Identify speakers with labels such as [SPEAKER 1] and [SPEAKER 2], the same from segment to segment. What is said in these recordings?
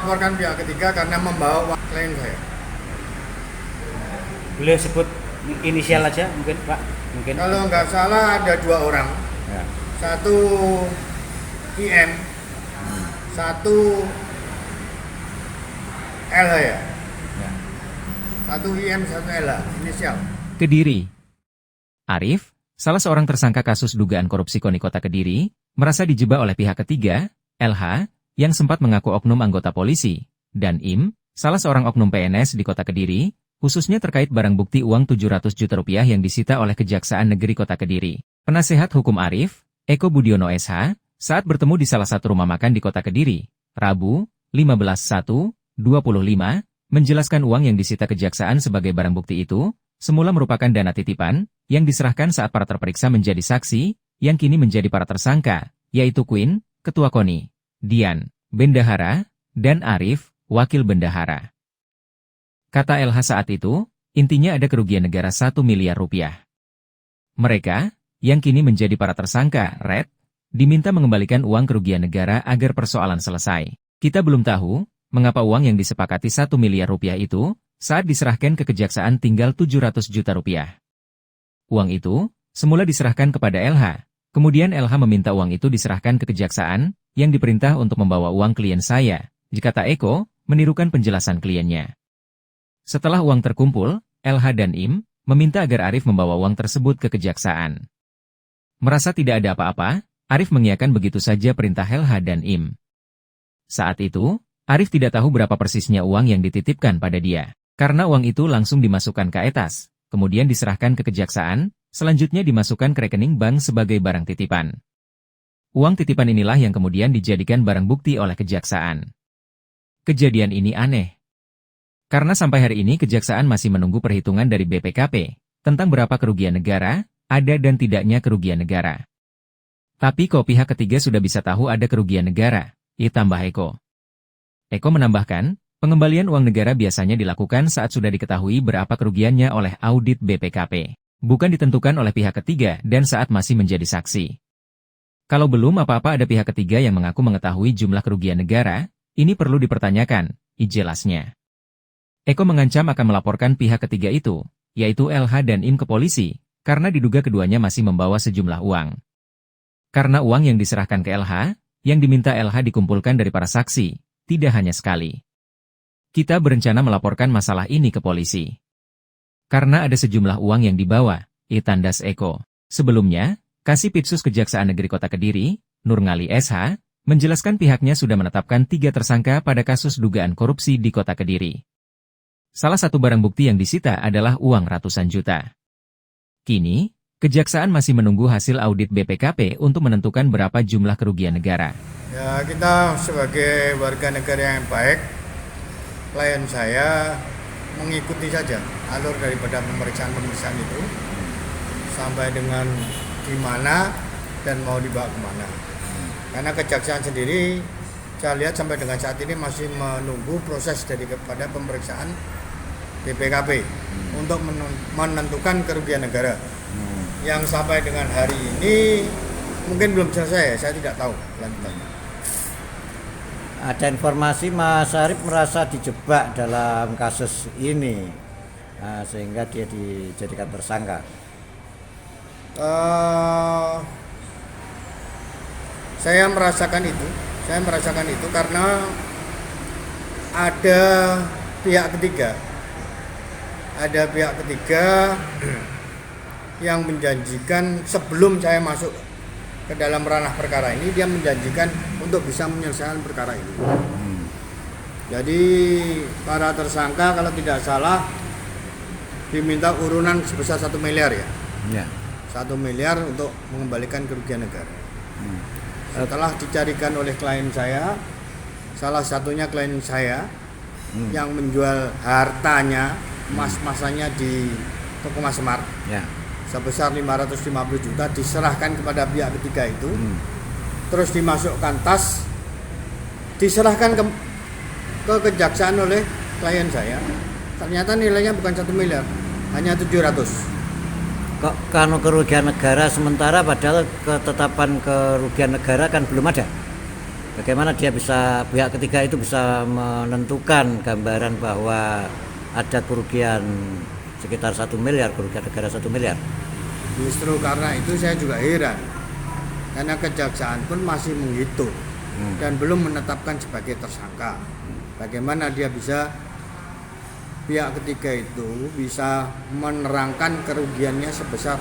[SPEAKER 1] Melaporkan pihak ketiga karena membawa uang klien saya.
[SPEAKER 2] Boleh sebut inisial aja mungkin Pak? Mungkin.
[SPEAKER 1] Kalau nggak salah ada 2 orang,
[SPEAKER 2] Ya.
[SPEAKER 1] satu IM, satu LH ya.
[SPEAKER 2] Ya.
[SPEAKER 1] Satu IM, satu LH, inisial.
[SPEAKER 3] Kediri. Arif, salah seorang tersangka kasus dugaan korupsi KONI Kota Kediri, merasa dijebak oleh pihak ketiga, LH, yang sempat mengaku oknum anggota polisi, dan Im, salah seorang oknum PNS di Kota Kediri, khususnya terkait barang bukti uang 700 juta rupiah yang disita oleh Kejaksaan Negeri Kota Kediri. Penasehat hukum Arif, Eko Budiono SH, saat bertemu di salah satu rumah makan di Kota Kediri, Rabu, 15/1/25, menjelaskan uang yang disita Kejaksaan sebagai barang bukti itu, semula merupakan dana titipan, yang diserahkan saat para terperiksa menjadi saksi, yang kini menjadi para tersangka, yaitu Queen, Ketua KONI, Dian, Bendahara, dan Arif, Wakil Bendahara. Kata LH saat itu, intinya ada kerugian negara 1 miliar rupiah. Mereka, yang kini menjadi para tersangka, Red, diminta mengembalikan uang kerugian negara agar persoalan selesai. Kita belum tahu, mengapa uang yang disepakati 1 miliar rupiah itu, saat diserahkan ke Kejaksaan tinggal 700 juta rupiah. Uang itu, semula diserahkan kepada LH, kemudian LH meminta uang itu diserahkan ke Kejaksaan, yang diperintah untuk membawa uang klien saya, kata Eko, menirukan penjelasan kliennya. Setelah uang terkumpul, LH dan Im meminta agar Arif membawa uang tersebut ke Kejaksaan. Merasa tidak ada apa-apa, Arif mengiyakan begitu saja perintah LH dan Im. Saat itu, Arif tidak tahu berapa persisnya uang yang dititipkan pada dia, karena uang itu langsung dimasukkan ke etas, kemudian diserahkan ke Kejaksaan, selanjutnya dimasukkan ke rekening bank sebagai barang titipan. Uang titipan inilah yang kemudian dijadikan barang bukti oleh Kejaksaan. Kejadian ini aneh. Karena sampai hari ini Kejaksaan masih menunggu perhitungan dari BPKP tentang berapa kerugian negara, ada dan tidaknya kerugian negara. Tapi kok pihak ketiga sudah bisa tahu ada kerugian negara, tambah Eko. Eko menambahkan, pengembalian uang negara biasanya dilakukan saat sudah diketahui berapa kerugiannya oleh audit BPKP, bukan ditentukan oleh pihak ketiga dan saat masih menjadi saksi. Kalau belum apa-apa ada pihak ketiga yang mengaku mengetahui jumlah kerugian negara, ini perlu dipertanyakan, jelasnya. Eko mengancam akan melaporkan pihak ketiga itu, yaitu LH dan Im ke polisi, karena diduga keduanya masih membawa sejumlah uang. Karena uang yang diserahkan ke LH, yang diminta LH dikumpulkan dari para saksi, tidak hanya sekali. Kita berencana melaporkan masalah ini ke polisi. Karena ada sejumlah uang yang dibawa, tandas Eko. Sebelumnya, Kasipitsus Kejaksaan Negeri Kota Kediri, Nurngali SH, menjelaskan pihaknya sudah menetapkan 3 tersangka pada kasus dugaan korupsi di Kota Kediri. Salah satu barang bukti yang disita adalah uang ratusan juta. Kini, Kejaksaan masih menunggu hasil audit BPKP untuk menentukan berapa jumlah kerugian negara.
[SPEAKER 1] Ya, kita sebagai warga negara yang baik, klien saya mengikuti saja alur daripada pemeriksaan itu sampai dengan di mana dan mau dibawa kemana. Karena Kejaksaan sendiri, saya lihat sampai dengan saat ini masih menunggu proses daripada pemeriksaan BPKP untuk menentukan kerugian negara. Yang sampai dengan hari ini mungkin belum selesai, saya tidak tahu lanjutannya.
[SPEAKER 4] Ada informasi Mas Arif merasa dijebak dalam kasus ini, sehingga dia dijadikan tersangka.
[SPEAKER 1] Saya merasakan itu karena ada pihak ketiga yang menjanjikan sebelum saya masuk ke dalam ranah perkara ini, dia menjanjikan untuk bisa menyelesaikan perkara ini. Jadi para tersangka kalau tidak salah diminta urunan sebesar 1 miliar ya. 1 miliar untuk mengembalikan kerugian negara. Setelah dicarikan oleh klien saya, salah satunya klien saya yang menjual hartanya, emas-emasanya di toko Mas Semar, sebesar 550 juta diserahkan kepada pihak ketiga itu, terus dimasukkan tas, diserahkan ke Kejaksaan oleh klien saya. Ternyata nilainya bukan 1 miliar, hanya 700.
[SPEAKER 4] Kok karena kerugian negara sementara, padahal ketetapan kerugian negara kan belum ada? Bagaimana dia bisa, pihak ketiga itu bisa menentukan gambaran bahwa ada kerugian sekitar 1 miliar, kerugian negara 1 miliar?
[SPEAKER 1] Justru karena itu saya juga heran, karena kejaksaan pun masih menghitung dan belum menetapkan sebagai tersangka. Bagaimana dia bisa, pihak ketiga itu bisa menerangkan kerugiannya sebesar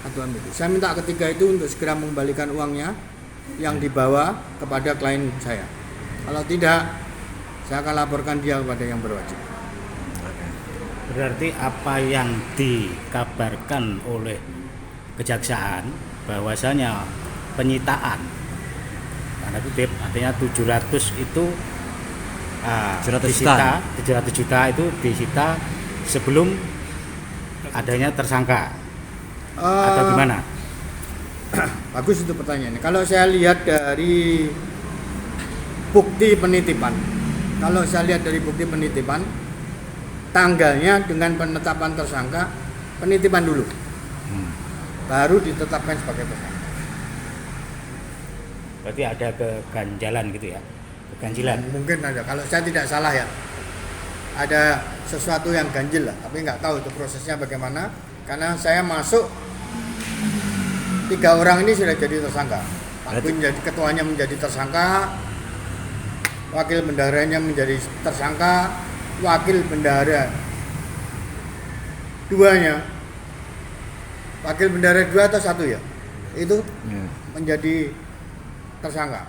[SPEAKER 1] aturan itu. Saya minta ketiga itu untuk segera mengembalikan uangnya yang dibawa kepada klien saya. Kalau tidak, saya akan laporkan dia kepada yang berwajib.
[SPEAKER 2] Berarti apa yang dikabarkan oleh kejaksaan bahwasanya penyitaan, tanda kutip, artinya 700 itu
[SPEAKER 4] 700
[SPEAKER 2] disita, 700 juta itu disita sebelum adanya tersangka atau gimana?
[SPEAKER 1] Bagus itu pertanyaannya. Kalau saya lihat dari bukti penitipan, tanggalnya dengan penetapan tersangka, penitipan dulu, baru ditetapkan sebagai tersangka.
[SPEAKER 2] Berarti ada keganjalan gitu ya, keganjilan.
[SPEAKER 1] Mungkin ada, kalau saya tidak salah ya, ada sesuatu yang ganjil lah, tapi nggak tahu itu prosesnya bagaimana. Karena saya masuk, 3 orang ini sudah jadi tersangka. Pak Queen menjadi ketuanya, menjadi tersangka, wakil bendaharanya menjadi tersangka, wakil bendahara 2-nya, wakil bendahara 2 atau 1 ya, itu menjadi tersangka.